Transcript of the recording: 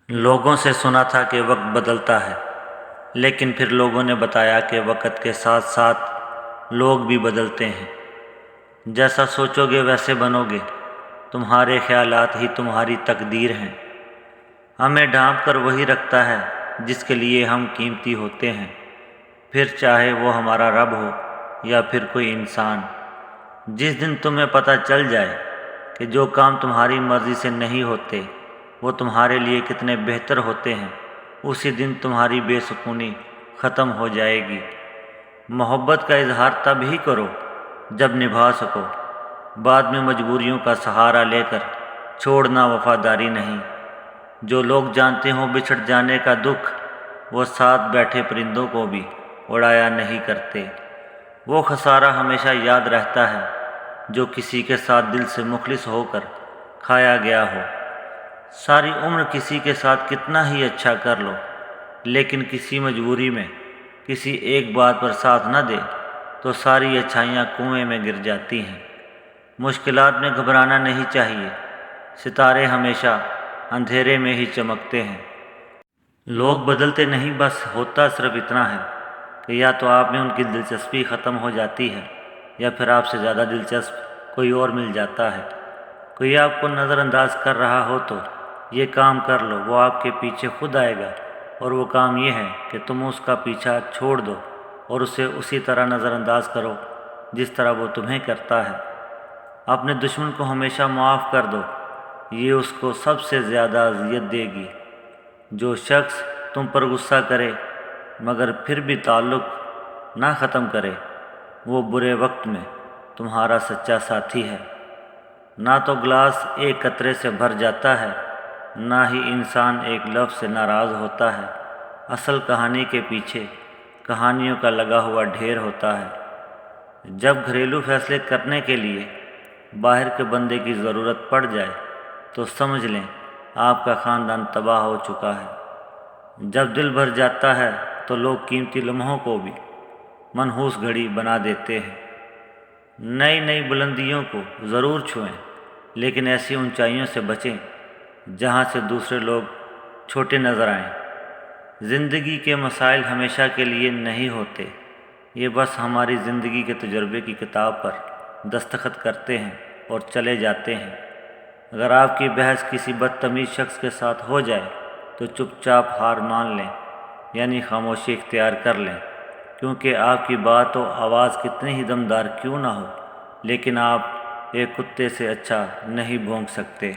لوگوں سے سنا تھا کہ وقت بدلتا ہے، لیکن پھر لوگوں نے بتایا کہ وقت کے ساتھ ساتھ لوگ بھی بدلتے ہیں۔ جیسا سوچو گے ویسے بنو گے، تمہارے خیالات ہی تمہاری تقدیر ہیں۔ ہمیں ڈھانپ کر وہی رکھتا ہے جس کے لیے ہم قیمتی ہوتے ہیں، پھر چاہے وہ ہمارا رب ہو یا پھر کوئی انسان۔ جس دن تمہیں پتہ چل جائے کہ جو کام تمہاری مرضی سے نہیں ہوتے وہ تمہارے لیے کتنے بہتر ہوتے ہیں، اسی دن تمہاری بے سکونی ختم ہو جائے گی۔ محبت کا اظہار تب ہی کرو جب نبھا سکو، بعد میں مجبوریوں کا سہارا لے کر چھوڑنا وفاداری نہیں۔ جو لوگ جانتے ہوں بچھڑ جانے کا دکھ، وہ ساتھ بیٹھے پرندوں کو بھی اڑایا نہیں کرتے۔ وہ خسارہ ہمیشہ یاد رہتا ہے جو کسی کے ساتھ دل سے مخلص ہو کر کھایا گیا ہو۔ ساری عمر کسی کے ساتھ کتنا ہی اچھا کر لو، لیکن کسی مجبوری میں کسی ایک بات پر ساتھ نہ دے تو ساری اچھائیاں کنویں میں گر جاتی ہیں۔ مشکلات میں گھبرانا نہیں چاہیے، ستارے ہمیشہ اندھیرے میں ہی چمکتے ہیں۔ لوگ بدلتے نہیں، بس ہوتا صرف اتنا ہے کہ یا تو آپ میں ان کی دلچسپی ختم ہو جاتی ہے یا پھر آپ سے زیادہ دلچسپ کوئی اور مل جاتا ہے۔ کوئی آپ کو نظر انداز کر رہا ہو تو یہ کام کر لو، وہ آپ کے پیچھے خود آئے گا، اور وہ کام یہ ہے کہ تم اس کا پیچھا چھوڑ دو اور اسے اسی طرح نظر انداز کرو جس طرح وہ تمہیں کرتا ہے۔ اپنے دشمن کو ہمیشہ معاف کر دو، یہ اس کو سب سے زیادہ اذیت دے گی۔ جو شخص تم پر غصہ کرے مگر پھر بھی تعلق نہ ختم کرے، وہ برے وقت میں تمہارا سچا ساتھی ہے۔ نہ تو گلاس ایک قطرے سے بھر جاتا ہے، نہ ہی انسان ایک لفظ سے ناراض ہوتا ہے۔ اصل کہانی کے پیچھے کہانیوں کا لگا ہوا ڈھیر ہوتا ہے۔ جب گھریلو فیصلے کرنے کے لیے باہر کے بندے کی ضرورت پڑ جائے تو سمجھ لیں آپ کا خاندان تباہ ہو چکا ہے۔ جب دل بھر جاتا ہے تو لوگ قیمتی لمحوں کو بھی منحوس گھڑی بنا دیتے ہیں۔ نئی نئی بلندیوں کو ضرور چھوئیں، لیکن ایسی اونچائیوں سے بچیں جہاں سے دوسرے لوگ چھوٹے نظر آئیں۔ زندگی کے مسائل ہمیشہ کے لیے نہیں ہوتے، یہ بس ہماری زندگی کے تجربے کی کتاب پر دستخط کرتے ہیں اور چلے جاتے ہیں۔ اگر آپ کی بحث کسی بدتمیز شخص کے ساتھ ہو جائے تو چپ چاپ ہار مان لیں، یعنی خاموشی اختیار کر لیں، کیونکہ آپ کی بات و آواز کتنی ہی دمدار کیوں نہ ہو، لیکن آپ ایک کتے سے اچھا نہیں بھونک سکتے۔